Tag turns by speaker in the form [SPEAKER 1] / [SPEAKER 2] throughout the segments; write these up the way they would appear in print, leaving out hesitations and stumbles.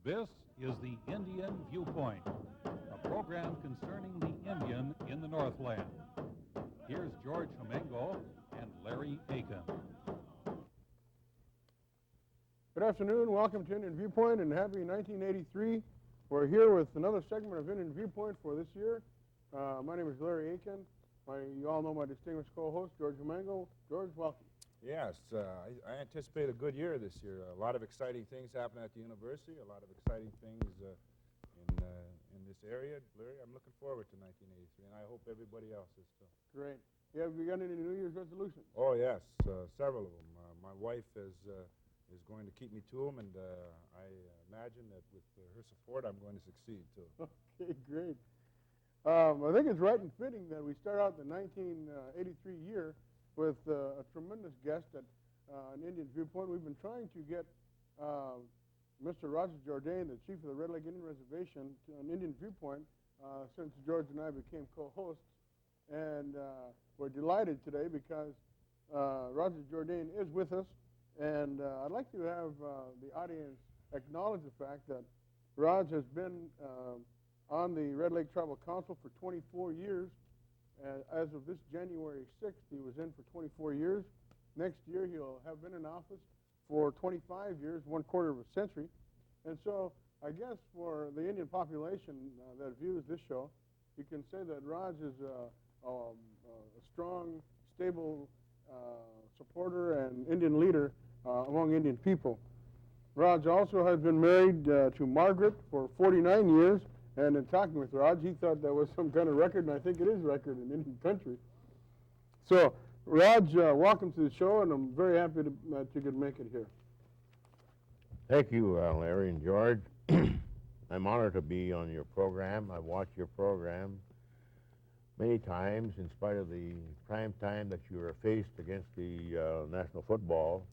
[SPEAKER 1] This is the Indian Viewpoint, a program concerning the Indian in the Northland. Here's George Homengo and Larry Aiken.
[SPEAKER 2] Good afternoon. Welcome to Indian Viewpoint and happy 1983. We're here with another segment of Indian Viewpoint for this year. My name is Larry Aiken. You all know my distinguished co-host, George Homengo. George, welcome.
[SPEAKER 3] Yes, I anticipate a good year this year. A lot of exciting things happening at the university, a lot of exciting things in this area. Larry, I'm looking forward to 1983, and I hope everybody else is too.
[SPEAKER 2] Great. Have you got any New Year's resolutions?
[SPEAKER 3] Oh, yes, several of them. My wife is going to keep me to them, and I imagine that with her support, I'm going to succeed too.
[SPEAKER 2] Okay, great. I think it's right and fitting that we start out the 1983 year with a tremendous guest at an Indian Viewpoint. We've been trying to get Mr. Roger Jourdain, the chief of the Red Lake Indian Reservation, to an Indian Viewpoint since George and I became co-hosts. And we're delighted today because Roger Jourdain is with us. And I'd like to have the audience acknowledge the fact that Raj has been on the Red Lake Tribal Council for 24 years. As of this January 6th, he was in for 24 years. Next year, he'll have been in office for 25 years, 1/4 of a century. And so I guess for the Indian population that views this show, you can say that Raj is a strong, stable supporter and Indian leader among Indian people. Raj also has been married to Margaret for 49 years. And in talking with Raj, he thought that was some kind of record, and I think it is a record in Indian country. So, Raj, welcome to the show, and I'm very happy that you could make it here.
[SPEAKER 4] Thank you, Larry and George. I'm honored to be on your program. I've watched your program many times, in spite of the prime time that you were faced against the national football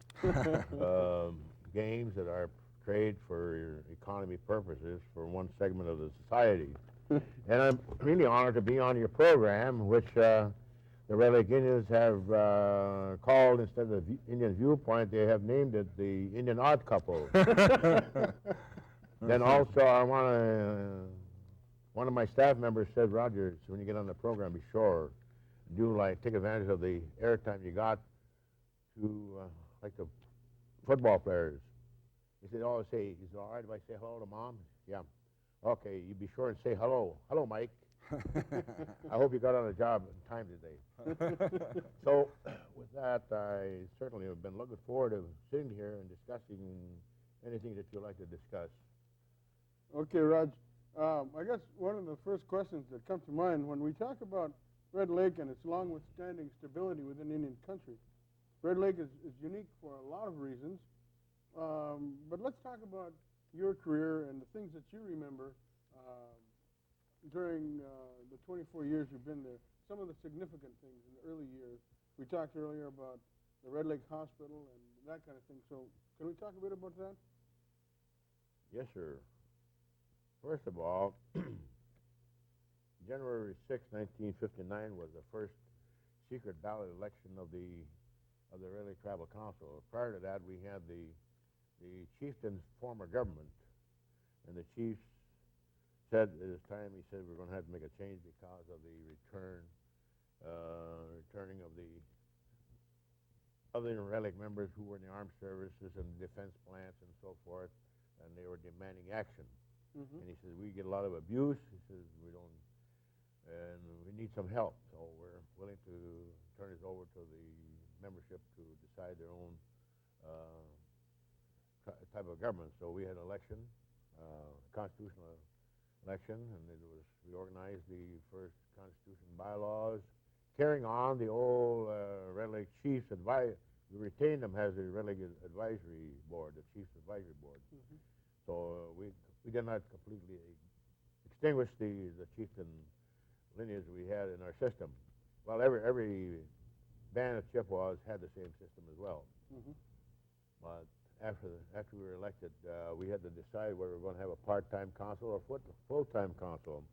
[SPEAKER 4] games that are trade for economy purposes for one segment of the society. And I'm really honored to be on your program, which the Red Lake Indians have called, instead of the Indian Viewpoint, they have named it the Indian Odd Couple. Then also I want to, one of my staff members said, Roger, so when you get on the program, be sure, take advantage of the airtime you got to, like the football players. He said, is it all right if I say hello to Mom? Yeah. Okay, you be sure and say hello. Hello, Mike. I hope you got on the job in time today. So with that, I certainly have been looking forward to sitting here and discussing anything that you'd like to discuss.
[SPEAKER 2] Okay, Raj. I guess one of the first questions that come to mind when we talk about Red Lake and its long-withstanding stability within Indian country, Red Lake is unique for a lot of reasons. But let's talk about your career and the things that you remember during the 24 years you've been there. Some of the significant things in the early years. We talked earlier about the Red Lake Hospital and that kind of thing. So can we talk a bit about that?
[SPEAKER 4] Yes, sir. First of all, January 6, 1959 was the first secret ballot election of the Red Lake Tribal Council. Prior to that, we had the chieftain's former government, and the chief said at his time, he said, we're going to have to make a change because of the returning of the other Red Lake members who were in the armed services and defense plants and so forth, and they were demanding action. Mm-hmm. And he says, we get a lot of abuse. He says, and we need some help, so we're willing to turn this over to the membership to decide their own type of government. So we had an election, constitutional election, and we organized the first constitution bylaws, carrying on the old Red Lake Chiefs advice. We retained them as the Red Lake Advisory Board, the Chiefs Advisory Board. Mm-hmm. So we did not completely extinguish the chieftain lineage we had in our system. Well, every band of Chippewas had the same system as well. Mm-hmm. But after we were elected, we had to decide whether we were going to have a part-time council or full-time council.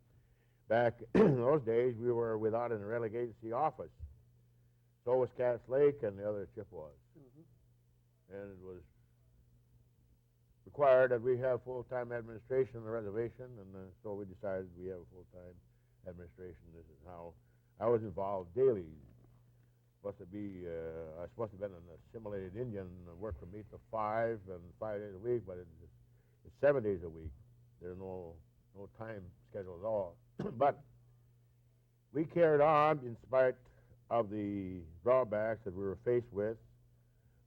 [SPEAKER 4] Back in those days, we were without a Red Lake agency office. So was Cass Lake and the other Chippewas. Mm-hmm. And it was required that we have full-time administration on the reservation, and so we decided we have a full-time administration. This is how I was involved daily. I was supposed to have been an assimilated Indian and work from 8 to 5 and 5 days a week, but it's 7 days a week. There's no time schedule at all. But we carried on in spite of the drawbacks that we were faced with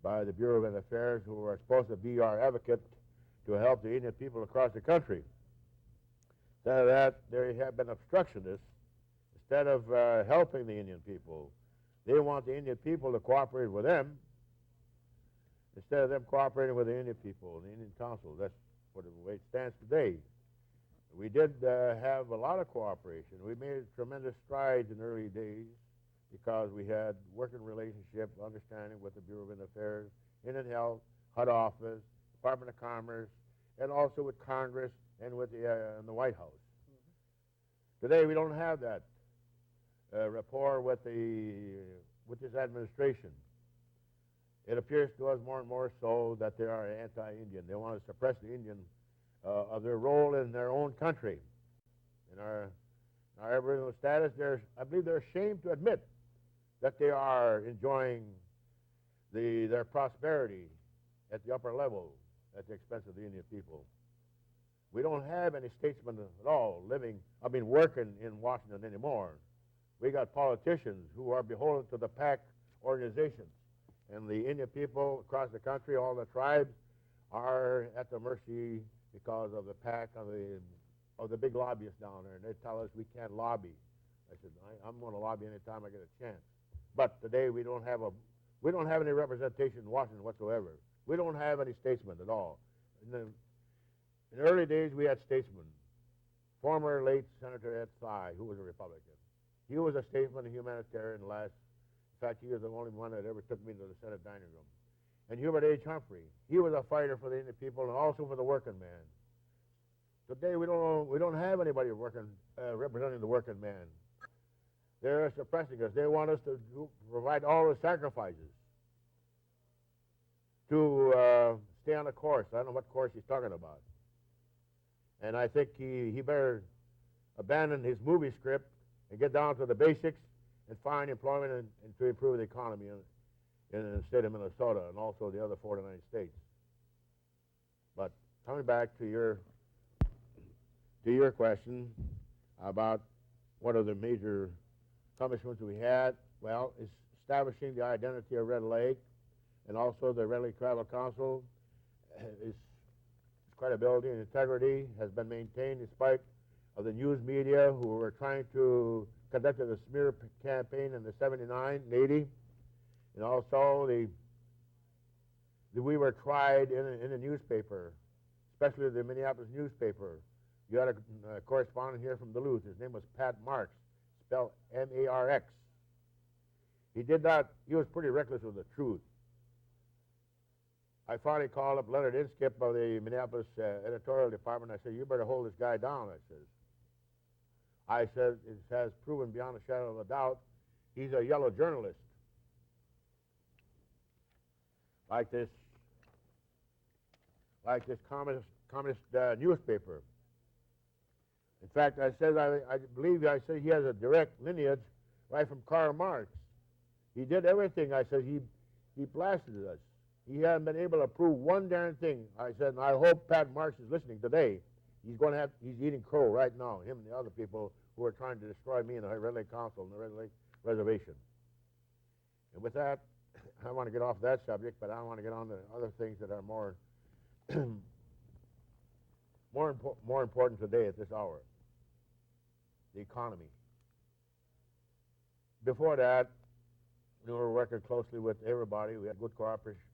[SPEAKER 4] by the Bureau of Indian Affairs, who were supposed to be our advocate to help the Indian people across the country. Instead of that, they have been obstructionists. Instead of helping the Indian people, they want the Indian people to cooperate with them instead of them cooperating with the Indian people, the Indian Council. That's what the way it stands today. We did have a lot of cooperation. We made tremendous strides in the early days because we had working relationship, understanding with the Bureau of Indian Affairs, Indian Health, HUD Office, Department of Commerce, and also with Congress and with the White House. Today we don't have that rapport with this administration. It appears to us more and more so that they are anti-Indian. They want to suppress the Indian of their role in their own country. In our Aboriginal status, I believe they're ashamed to admit that they are enjoying their prosperity at the upper level at the expense of the Indian people. We don't have any statesmen at all working in Washington anymore. We got politicians who are beholden to the PAC organizations. And the Indian people across the country, all the tribes, are at the mercy because of the PAC of the big lobbyists down there. And they tell us we can't lobby. I said, I'm going to lobby anytime I get a chance. But today we don't have any representation in Washington whatsoever. We don't have any statesmen at all. In the early days, we had statesmen. Former late Senator Ed Tsai, who was a Republican. He was a statesman and humanitarian in fact, he was the only one that ever took me to the Senate dining room. And Hubert H. Humphrey, he was a fighter for the Indian people and also for the working man. Today, we don't have anybody representing the working man. They're suppressing us. They want us to provide all the sacrifices to stay on a course. I don't know what course he's talking about. And I think he better abandon his movie script and get down to the basics and find employment and to improve the economy in the state of Minnesota and also the other 49 states. But coming back to your question about what are the major accomplishments we had, well, it's establishing the identity of Red Lake and also the Red Lake Tribal Council. Its credibility and integrity has been maintained in spite of the news media who were trying to conduct a smear campaign in the 79 and 80. And also we were tried in a newspaper, especially the Minneapolis newspaper. You had a correspondent here from Duluth. His name was Pat Marks, spelled M-A-R-X. He was pretty reckless with the truth. I finally called up Leonard Inskip of the Minneapolis editorial department. I said, you better hold this guy down, I said, it has proven beyond a shadow of a doubt he's a yellow journalist. Like this communist newspaper. In fact, I believe he has a direct lineage right from Karl Marx. He did everything. I said, he blasted us. He hadn't been able to prove one darn thing. I said, and I hope Pat Marks is listening today. He's eating crow right now, him and the other people who are trying to destroy me in the Red Lake Council and the Red Lake Reservation. And with that, I want to get off that subject, but I want to get on to other things that are more important today at this hour. The economy. Before that, we were working closely with everybody. We had good cooperation